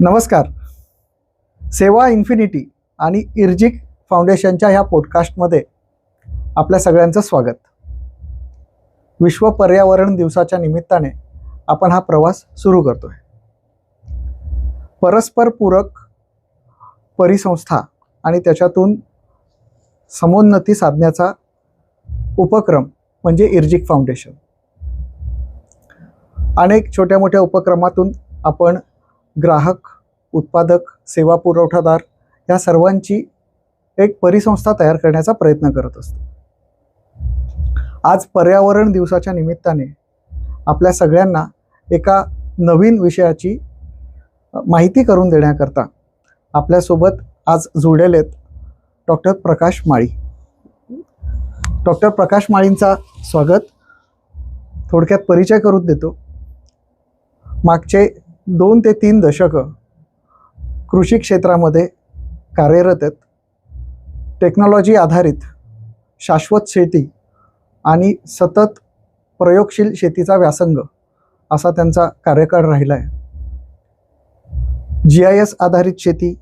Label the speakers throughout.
Speaker 1: नमस्कार. सेवा इन्फिनिटी आणि इर्जिक फाउंडेशनच्या ह्या पॉडकास्टमध्ये आपल्या सगळ्यांचं स्वागत. विश्व पर्यावरण दिवसाच्या निमित्ताने आपण हा प्रवास सुरू करतोय. परस्पर पूरक परिसंस्था आणि त्याच्यातून समोन्नती साधण्याचा उपक्रम म्हणजे इर्जिक फाउंडेशन. अनेक छोट्या मोठ्या उपक्रमातून आपण ग्राहक, उत्पादक, सेवा पुरवठादार या सर्वांची एक परिसंस्था तयार करण्याचा प्रयत्न करत असतो. आज पर्यावरण दिवसाच्या निमित्ताने आपल्या सगळ्यांना एका नवीन विषयाची माहिती करून देण्याकरता आपल्यासोबत आज जोडलेले डॉक्टर प्रकाश माळी. डॉक्टर प्रकाश माळींचा स्वागत. थोडक्यात परिचय करून देतो. मागचे 2 ते 3 दशकं कृषी क्षेत्रामध्ये कार्यरत आहेत. टेक्नॉलॉजी आधारित शाश्वत शेती आणि सतत प्रयोगशील शेतीचा व्यासंग असा त्यांचा कार्यकाळ राहिला आहे. GIS आधारित शेती,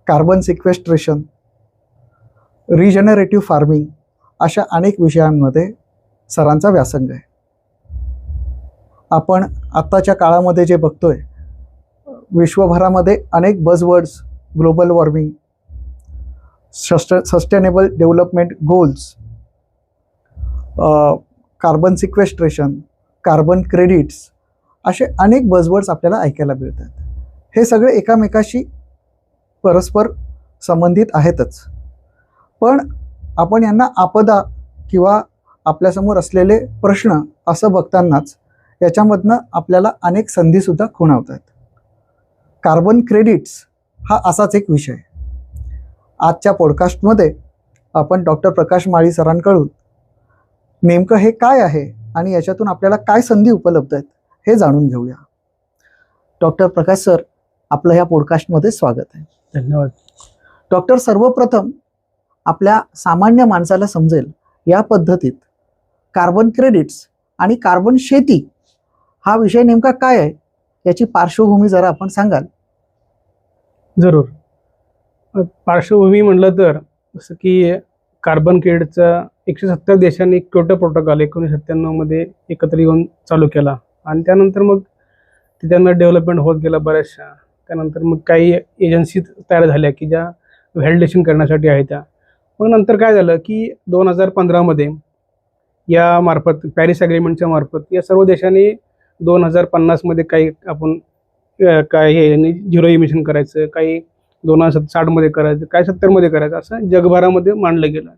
Speaker 1: कार्बन सिक्वेस्ट्रेशन, रिजनरेटिव्ह फार्मिंग अशा अनेक विषयांमध्ये सरांचा व्यासंग आहे. आपण आत्ताच्या काळामध्ये जे बघतोय, विश्वभरामध्ये अनेक buzzwords, global warming, sustainable development goals, carbon sequestration, carbon credits असे अनेक बझवर्ड्स आपल्याला ऐकायला मिळतात. हे सगळे एकामेकाशी परस्पर संबंधित आहेतच, पण आपण यांना आपदा किंवा आपल्यासमोर असलेले प्रश्न असं बघतानाच याच्यामधनं आपल्याला अनेक संधीसुद्धा खुणावतात. कार्बन क्रेडिट्स हा असाच एक विषय. आजच्या पॉडकास्टमध्ये आपण डॉक्टर प्रकाश माळी सरांकडून नेमकं हे काय आहे आणि याच्यातून आपल्याला काय संधी उपलब्ध आहेत हे जाणून घेऊया. डॉक्टर प्रकाश सर, आपलं ह्या पॉडकास्टमध्ये स्वागत आहे.
Speaker 2: धन्यवाद.
Speaker 1: डॉक्टर, सर्वप्रथम आपल्या सामान्य माणसाला समजेल या पद्धतीत कार्बन क्रेडिट्स आणि कार्बन शेती हा विषय नेमका काय आहे याची पार्श्वभूमी जरा आपण सांगाल?
Speaker 2: जरूर. पार्श्वभूमी म्हटलं तर जसं की कार्बन क्रेडिटचा 170 देशांनी क्योटो प्रोटोकॉल 1997 मध्ये एकत्र येऊन चालू केला आणि त्यानंतर मग त्याच्यानं डेव्हलपमेंट होत गेला बऱ्याचशा. त्यानंतर मग काही एजन्सी तयार झाल्या की ज्या व्हॅलिडेशन करण्यासाठी आहे त्या. मग नंतर काय झालं की 2015 मध्ये या मार्फत, पॅरिस ॲग्रीमेंटच्या मार्फत या सर्व देशांनी 2050 मध्ये काही आपण काय हे 0 इमिशन करायचं, काही 2060 मध्ये करायचं, काही 70 मध्ये करायचं, असं जगभरामध्ये मांडलं गेलं.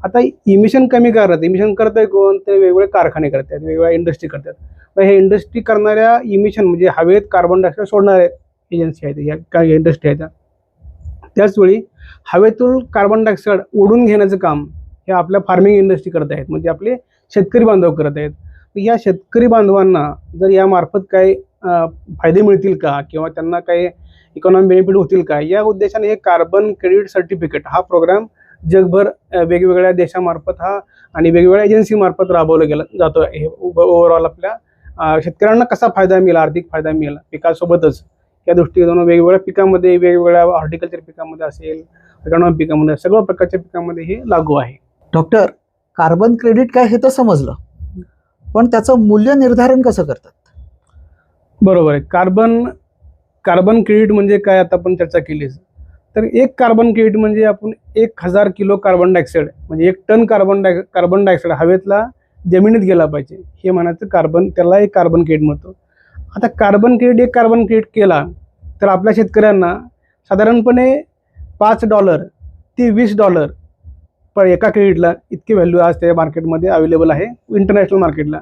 Speaker 2: आता इमिशन कमी करतात. इमिशन करताय कोण? ते वेगवेगळे कारखाने करतात, वेगवेगळ्या इंडस्ट्री करतात. मग हे इंडस्ट्री करणाऱ्या इमिशन म्हणजे हवेत कार्बन डायऑक्साईड सोडणाऱ्या एजन्सी आहेत, या काही इंडस्ट्री आहेत. त्याचवेळी हवेतून कार्बन डायऑक्साईड ओढून घेण्याचं काम हे आपल्या फार्मिंग इंडस्ट्री करत आहेत, म्हणजे आपले शेतकरी बांधव करत आहेत. या शेतकरी बांधवांना जर यामार्फत काही फायदे मिळतील का किंवा त्यांना काही इकॉनॉमिक बेनिफिट होतील का, या उद्देशाने हे कार्बन क्रेडिट सर्टिफिकेट हा प्रोग्राम जगभर वेगवेगळ्या देशामार्फत हा आणि वेगवेगळ्या एजन्सीमार्फत राबवला गेला जातो. हे ओव्हरऑल आपल्या शेतकऱ्यांना कसा फायदा मिळेल, आर्थिक फायदा मिळेल पिकासोबतच, या दृष्टीने वेगवेगळ्या पिकामध्ये, वेगवेगळ्या हॉर्टिकल्चर पिकामध्ये असेल, इकॉनॉमिक पिकामध्ये, सगळ्या प्रकारच्या पिकामध्ये हे लागू आहे.
Speaker 1: डॉक्टर, कार्बन क्रेडिट काय हे तर समजलं, पण त्याचं मूल्य निर्धारण कसं करतात?
Speaker 2: बरोबर आहे. कार्बन क्रेडिट म्हणजे काय, आता आपण चर्चा केलीच. तर एक कार्बन क्रेडिट म्हणजे आपण 1000 किलो कार्बन डायऑक्साईड म्हणजे 1 टन कार्बन डायऑक्साईड हवेतला जमिनीत गेला पाहिजे, हे म्हणायचं कार्बन, त्याला एक कार्बन क्रेडिट म्हणतो. आता एक कार्बन क्रेडिट केला तर आपल्या शेतकऱ्यांना साधारणपणे $5 ते $20 पर एका क्रेडिटला इतकी व्हॅल्यू आज त्या मार्केटमध्ये अवेलेबल आहे इंटरनॅशनल मार्केटला.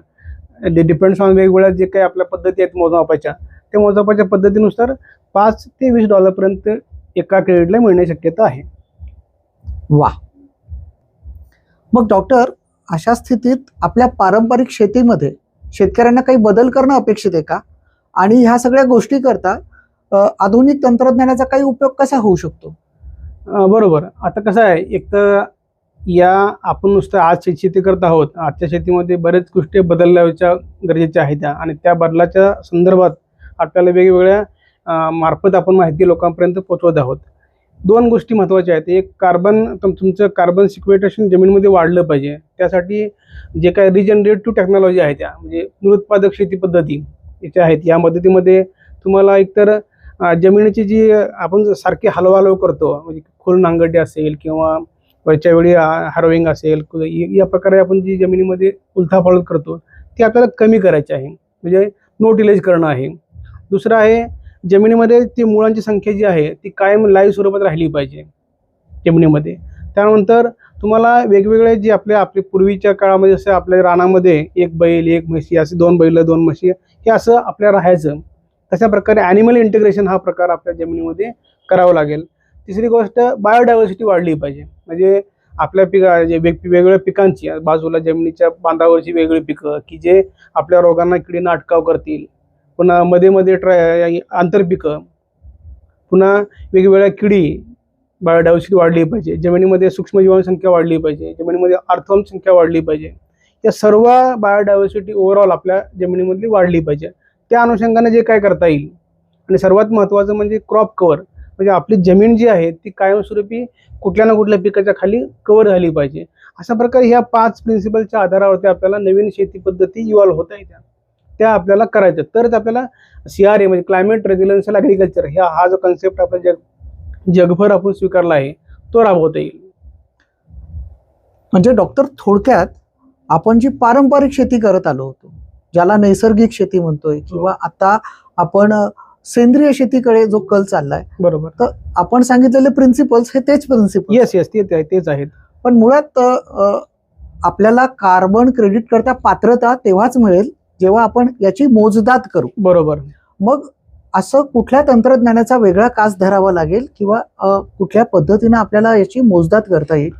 Speaker 2: डिपेंड्स ऑन वेगवेगळ्या जे काही आपल्या पद्धती आहेत मोजमापाच्या, त्या मोजमापाच्या पद्धतीनुसार $5 ते $20 पर्यंत एका क्रेडिटला मिळण्याची शक्यता आहे.
Speaker 1: वा. मग डॉक्टर, अशा स्थितीत आपल्या पारंपरिक शेतीमध्ये शेतकऱ्यांना काही बदल करणं अपेक्षित आहे का? आणि ह्या सगळ्या गोष्टी करता आधुनिक तंत्रज्ञानाचा काही उपयोग कसा होऊ शकतो?
Speaker 2: बरोबर. आता कसं आहे, एक तर या आपण नुसतं आज शेती करत आहोत, आजच्या शेतीमध्ये बरेच गोष्टी बदलण्याच्या गरजेच्या आहेत आणि त्या बदलाच्या संदर्भात आपल्याला वेगवेगळ्या मार्फत आपण माहिती लोकांपर्यंत पोहोचवत आहोत. दोन गोष्टी महत्त्वाच्या आहेत. एक, तुमचं कार्बन सिक्वेस्ट्रेशन जमिनीमध्ये वाढलं पाहिजे. त्यासाठी जे काही रिजनरेटिव्ह टेक्नॉलॉजी आहे, त्या म्हणजे पुनरुत्पादक शेती पद्धती याच्या आहेत. या मदतीमध्ये तुम्हाला एकतर जमिनीची जी आपण सारखी हलवाहलव करतो, म्हणजे खोल नांगरटे असेल किंवा वरच्या वेळी हार्वेंग असेल, या प्रकारे आपण जी जमिनीमध्ये उलथापालथ करतो ती आपल्याला कमी करायची आहे, म्हणजे नो टिलेज करणं आहे. दुसरं आहे, जमिनीमध्ये ती मुळांची संख्या जी आहे ती कायम लाईव्ह स्वरूपात राहिली पाहिजे जमिनीमध्ये. त्यानंतर तुम्हाला वेगवेगळे जे आपले पूर्वीच्या काळामध्ये जसं आपल्या रानामध्ये एक बैल एक म्हशी, असे 2 बैल 2 म्हशी हे असं आपल्या राहायचं, तशा प्रकारे ॲनिमल इंटिग्रेशन हा प्रकार आपल्या जमिनीमध्ये करावा लागेल. तिसरी गोष्ट, बायोडायव्हर्सिटी वाढली पाहिजे. म्हणजे आपल्या वेगवेगळ्या पिकांची बाजूला जमिनीच्या बांधावरची वेगळी पिकं की जे आपल्या रोगांना किडींना अटकाव करतील, पुन्हा मध्ये मध्ये आंतरपिकं, पुन्हा वेगवेगळ्या किडी, बायोडायव्हर्सिटी वाढली पाहिजे. जमिनीमध्ये सूक्ष्मजीवांची संख्या वाढली पाहिजे, जमिनीमध्ये अर्थवर्मची संख्या वाढली पाहिजे. या सर्व बायोडायव्हर्सिटी ओव्हरऑल आपल्या जमिनीमधली वाढली पाहिजे. त्या अनुषंगाने जे काय करता येईल, आणि सर्वात महत्त्वाचं म्हणजे क्रॉप कव्हर, म्हणजे आपली जमीन जी आहे ती कायमस्वरूपी कुठल्या ना कुठल्या पिकाच्या खाली कव्हर झाली पाहिजे. अशा प्रकारे ह्या 5 प्रिन्सिपलच्या आधारावरती आपल्याला नवीन शेती पद्धती इव्हॉल्व्ह होता येत्या, त्या आपल्याला करायच्या. तरच आपल्याला CRA म्हणजे क्लायमेट रेझिलियन्शियल ॲग्रिकल्चर हा जो कन्सेप्ट आपल्या जगभर आपण स्वीकारला आहे तो राबवता येईल.
Speaker 1: म्हणजे डॉक्टर, थोडक्यात आपण जी पारंपरिक शेती करत आलो होतो, ज्याला नैसर्गिक शेती म्हणतोय, किंवा आता आपण सेंद्रिय शेतीकडे जो कल चाललाय,
Speaker 2: बरोबर,
Speaker 1: तर आपण सांगितलेले प्रिन्सिपल्स हे तेच प्रिन्सिपल.
Speaker 2: येस तेच आहेत.
Speaker 1: पण मुळात आपल्याला कार्बन क्रेडिट करता पात्रता तेव्हाच मिळेल जेव्हा आपण याची मोजदाद करू.
Speaker 2: बरोबर.
Speaker 1: मग असं कुठल्या तंत्रज्ञानाचा वेगळा कास धरावा लागेल, किंवा कुठल्या पद्धतीने आपल्याला याची मोजदाद करता येईल?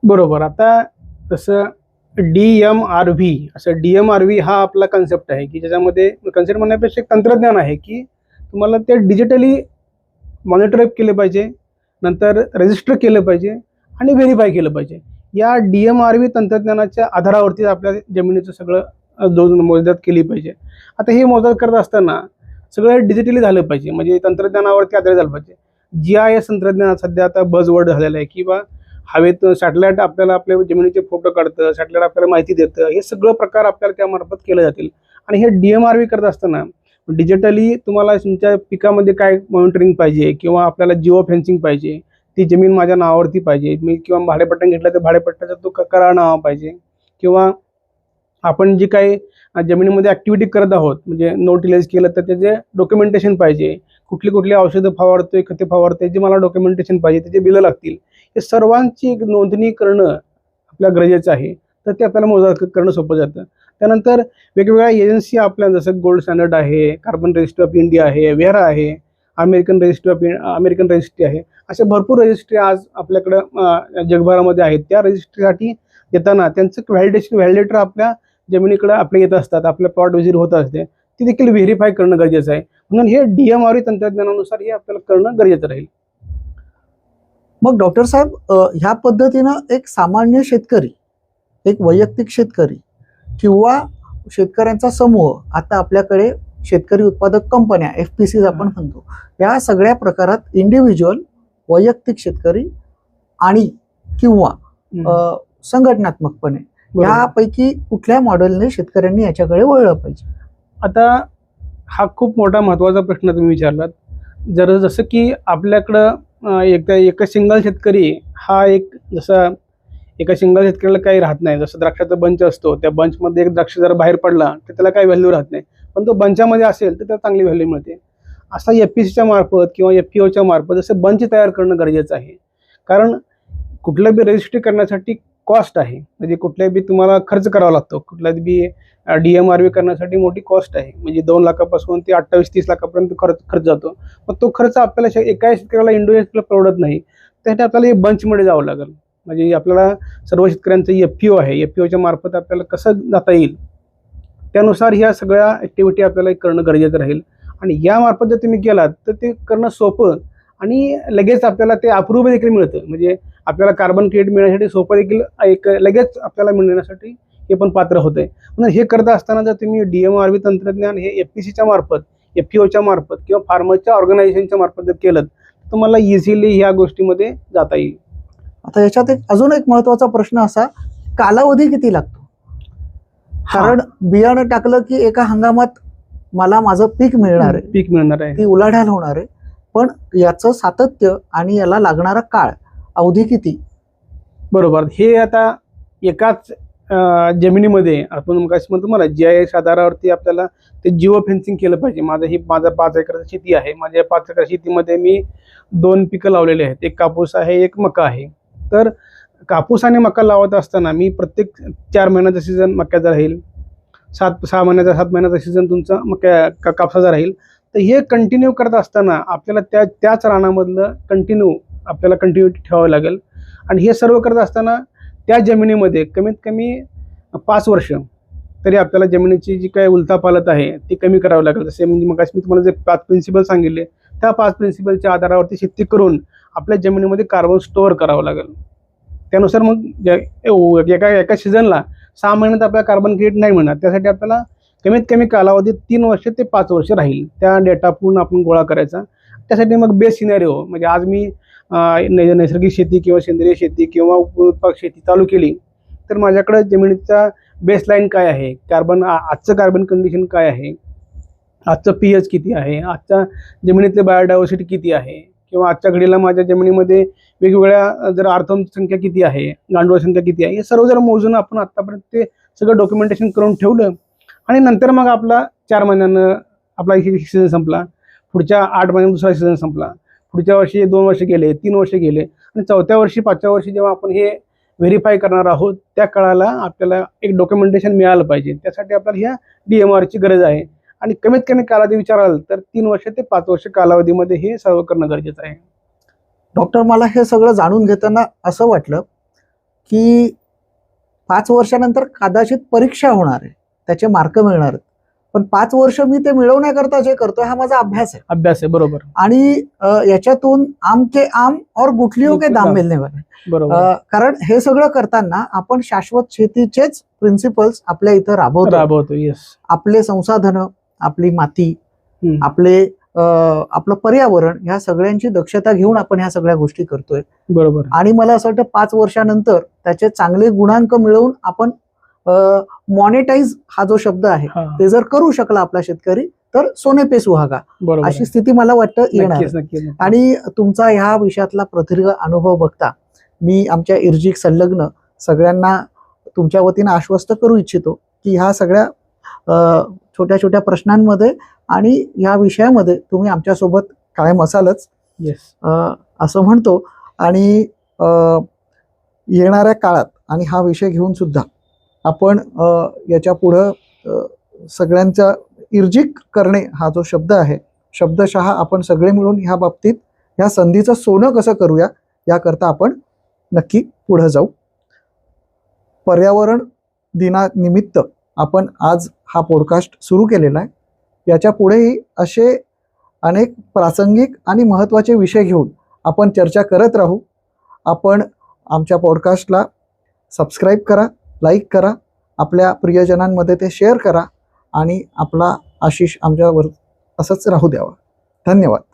Speaker 2: बरोबर. आता तसं DMRV, असं DMRV हा आपला कन्सेप्ट आहे की ज्याच्यामध्ये कन्सेप्ट म्हणण्यापेक्षा एक तंत्रज्ञान आहे की तुम्हाला ते डिजिटली मॉनिटर केलं पाहिजे, नंतर रजिस्टर केलं पाहिजे आणि व्हेरीफाय केलं पाहिजे. या DMRV तंत्रज्ञानाच्या आधारावरती आपल्या जमिनीचं सगळं मोजदाद केली पाहिजे. आता हे मोजदाद करत असताना सगळं डिजिटली झालं पाहिजे, म्हणजे तंत्रज्ञानावरती आधारित झालं पाहिजे. GIS तंत्रज्ञान सध्या आता बजवर्ड झालेलं आहे, किंवा हवेत सॅटेलाइट आपल्याला आपल्या जमिनीचे फोटो काढतं, सॅटेलाइट आपल्याला माहिती देतं. हे सगळं प्रकार आपल्याला त्यामार्फत केले जातील. आणि हे DMRV करत असताना डिजिटली तुम्हाला तुमच्या पिकामध्ये काय मॉनिटरिंग पाहिजे, किंवा आपल्याला जिओ फेन्सिंग पाहिजे, ती जमीन माझ्या नावावरती पाहिजे, मी किंवा भाडेपट्टा घेतला तर भाडेपट्ट्याचा तो करा नावा पाहिजे, किंवा आपण जी काही जमिनीमध्ये ॲक्टिव्हिटी करत आहोत म्हणजे नो टिलेज केलं तर त्याचे डॉक्युमेंटेशन पाहिजे, कुठली औषधं फवारतोय, खते फवारतोय, जे मला डॉक्युमेंटेशन पाहिजे, त्याचे बिलं लागतील. हे सर्वांची एक नोंदणी करणं आपल्या गरजेचं आहे, तर ते आपल्याला मोजदाद करणं सोपं जातं. त्यानंतर वेगवेगळ्या एजन्सी आपल्या, जसं गोल्ड स्टँडर्ड आहे, कार्बन रजिस्ट्री ऑफ इंडिया आहे, वेरा आहे, अमेरिकन रजिस्ट्री आहे, अशा भरपूर रजिस्ट्री आज आपल्याकडं जगभरामध्ये आहेत. त्या रजिस्ट्रीसाठी येताना त्यांचं व्हॅलिडेटर आपल्या जमिनीकडे आपले येत असतात, आपल्या प्लॉट व्हिजिट होत असते, ती देखील व्हेरीफाय करणं गरजेचं आहे. म्हणून हे DMRV तंत्रज्ञानानुसार हे आपल्याला करणं गरजेचं राहील.
Speaker 1: मग डॉक्टर साहेब, ह्या पद्धतीनं एक सामान्य शेतकरी, एक वैयक्तिक शेतकरी किंवा शेतकऱ्यांचा समूह, आता आपल्याकडे शेतकरी उत्पादक कंपन्या FPCs आपण म्हणतो, या सगळ्या प्रकारात इंडिव्हिज्युअल, वैयक्तिक शेतकरी आणि किंवा संघटनात्मकपणे यापैकी कुठल्या मॉडेलने शेतकऱ्यांनी याच्याकडे वळलं पाहिजे?
Speaker 2: आता हा खूप मोठा महत्त्वाचा प्रश्न तुम्ही विचारलात. जसं की आपल्याकडं एका सिंगल शेतकरी हा जसा एका सिंगल शेतकऱ्याला काही राहत नाही. जसं द्राक्षाचा बंच असतो, त्या बंचमध्ये एक द्राक्ष जर बाहेर पडला तर त्याला काही व्हॅल्यू राहत नाही, पण तो बंचामध्ये असेल तर त्याला चांगली व्हॅल्यू मिळते. असा FPCच्या मार्फत किंवा FPOच्या मार्फत जसं बंच तयार करणं गरजेचं आहे. कारण कुठलं बी रजिस्ट्री करण्यासाठी कॉस्ट आहे, म्हणजे कुठल्या बी तुम्हाला खर्च करावा लागतो. कुठल्या बी DMRV करण्यासाठी मोठी कॉस्ट आहे, म्हणजे 2 लाखापासून ते 28-30 लाखापर्यंत खर्च जातो. मग तो खर्च आपल्याला एका शेतकऱ्याला इंडिव्हिज्युअल परवडत नाही, त्यासाठी आपल्याला हे बंचमध्ये जावं लागेल. म्हणजे आपल्याला सर्व शेतकऱ्यांचं FPO आहे, FPOच्या मार्फत आपल्याला कसं जाता येईल त्यानुसार ह्या सगळ्या ॲक्टिव्हिटी आपल्याला करणं गरजेचं राहील. आणि यामार्फत जर तुम्ही केलात तर ते करणं सोपं आणि लगेच आपल्याला ते अप्रूव्ह देखील मिळतं. म्हणजे आपल्याला कार्बन क्रेडिट मिळण्यासाठी सोपं देखील लगेच आपल्याला मिळण्यासाठी हे पण पात्र होतंय. म्हणून हे करत असताना जर तुम्ही DMRV तंत्रज्ञान हे FPCच्या मार्फत FPOच्या मार्फत किंवा फार्मरच्या ऑर्गनायझेशनच्या मार्फत जर केलं तर तुम्हाला इझिली ह्या गोष्टीमध्ये जाता येईल.
Speaker 1: आता याच्यात अजून एक महत्वाचा प्रश्न असा, कालावधी किती लागतो? कारण बियाणं टाकलं की एका हंगामात मला माझं पीक मिळणार आहे,
Speaker 2: पीक मिळणार आहे,
Speaker 1: ती उलाढाल होणार आहे, पण याचं सातत्य आणि याला लागणारा काळ अवधी किती?
Speaker 2: बरोबर. हे आता एकाच जमिनीमध्ये आपण मग म्हणतो मला GIS आधारावरती आपल्याला ते जिओ फेन्सिंग केलं पाहिजे. माझा 5 एकराची शेती आहे. माझ्या 5 एकर शेतीमध्ये मी 2 पिकं लावलेले आहेत. एक कापूस आहे, एक मका आहे. तर कापूस आणि मका लावत असताना मी प्रत्येक 4 महिन्याचा सीझन मक्याचा राहील, 6 महिन्याचा सीझन तुमचा कापसाचा राहील. तर हे कंटिन्यू करत असताना आपल्याला त्याच रानामधलं आपल्याला कंटिन्युटी ठेवावी लागेल. आणि हे सर्व करत असताना त्या जमिनीमध्ये कमीत कमी 5 वर्ष तरी आपल्याला जमिनीची जी काही उलथापालथ आहे ती कमी करावी लागेल. जसे म्हणजे मग मी तुम्हाला जे 5 प्रिन्सिपल सांगितले त्या 5 प्रिन्सिपलच्या आधारावरती शेती करून आपल्या जमिनीमध्ये कार्बन स्टोअर करावं लागेल. त्यानुसार मग एका सीझनला 6 महिन्यात आपल्याला कार्बन क्रेडिट नाही मिळणार. त्यासाठी आपल्याला कमीत कमी कालावधी 3 वर्ष ते 5 वर्ष राहील. त्या डेटा पूर्ण आपण गोळा करायचा. त्यासाठी मग बेस सिनॅरिओ म्हणजे आज मी नैसर्गिक शेती किंवा सेंद्रिय शेती किंवा उपउत्पादक शेती चालू केली तर माझ्याकडे जमिनीचा बेसलाईन काय आहे, आजचं कार्बन कंडिशन काय आहे, आजचं pH किती आहे, आजच्या जमिनीतले बायोडायव्हर्सिटी किती आहे, किंवा आजच्या घडीला माझ्या जमिनीमध्ये वेगवेगळ्या जर आर्थोमची संख्या किती आहे, गांडूळ संख्या किती आहे, हे सर्व जर मोजून आपण आतापर्यंत ते सगळं डॉक्युमेंटेशन करून ठेवलं आणि नंतर मग आपला 4 महिन्यानं आपला सीझन संपला, पुढच्या 8 महिन्यात दुसरा सीझन संपला, पुढच्या वर्षी 2 वर्ष गेले, 3 वर्ष गेले आणि 4थ्या वर्षी 5व्या वर्षी जेव्हा आपण हे व्हेरीफाय करणार आहोत त्या काळाला आपल्याला एक डॉक्युमेंटेशन मिळालं पाहिजे. त्यासाठी आपल्याला ह्या DMRची गरज आहे. आणि कमीत कमी कालावधी विचाराल तर 3 वर्ष ते 5 वर्ष कालावधीमध्ये हे सर्व करणं गरजेचं आहे.
Speaker 1: डॉक्टर, मला हे सगळं जाणून घेताना असं वाटलं की 5 वर्षानंतर कदाचित परीक्षा होणार आहे, त्याचे मार्क मिळणार आहेत, पण 5 वर्ष मी ते मिळवण्याकरता जे करतोय हा माझा अभ्यास आहे.
Speaker 2: बरोबर.
Speaker 1: आणि याच्यातून आम के आम और गुठलियों के दाम मिळणे वाले.
Speaker 2: बरोबर.
Speaker 1: कारण हे सगळं करताना आपण शाश्वत शेतीचेच प्रिन्सिपल्स आपल्या इथं राबवतो.
Speaker 2: येस.
Speaker 1: आपले संसाधनं, आपली माती, आपलं पर्यावरण, ह्या सगळ्यांची दक्षता घेऊन आपण ह्या सगळ्या गोष्टी करतोय.
Speaker 2: बरोबर.
Speaker 1: आणि मला असं वाटतं 5 वर्षानंतर त्याचे चांगले गुणांक मिळवून आपण मॉनिटाईज हा जो शब्द आहे ते जर करू शकला आपला शेतकरी तर सोने पे सुहागा, अशी स्थिती मला वाटतं येणार. आणि तुमचा ह्या विषयातला प्रदीर्घ अनुभव बघता मी आमच्या इर्जिक संलग्न सगळ्यांना तुमच्या वतीनं आश्वस्त करू इच्छितो की ह्या सगळ्या छोट्या छोट्या प्रश्नांमध्ये आणि ह्या विषयामध्ये तुम्ही आमच्यासोबत कायम असालच. असं म्हणतो. आणि येणाऱ्या काळात आणि हा विषय घेऊन सुद्धा आपण याच्या पुढं सगळ्यांचा इर्जिक करणे हा जो शब्द आहे, शब्दशः आपण सगळे मिळून ह्या बाबतीत ह्या संधीचं सोनं कसं करूया याकरता आपण नक्की पुढे जाऊ. पर्यावरण दिनानिमित्त आपण आज हा पॉडकास्ट सुरू केलेला आहे. याच्या पुढेही असे अनेक प्रासंगिक आणि महत्त्वाचे विषय घेऊन आपण चर्चा करत राहू. आपण आमच्या पॉडकास्टला सबस्क्राईब करा, लाईक करा, आपल्या प्रियजनांमध्ये ते शेअर करा आणि आपला आशिष आमच्यावर असंच राहू द्यावा. धन्यवाद.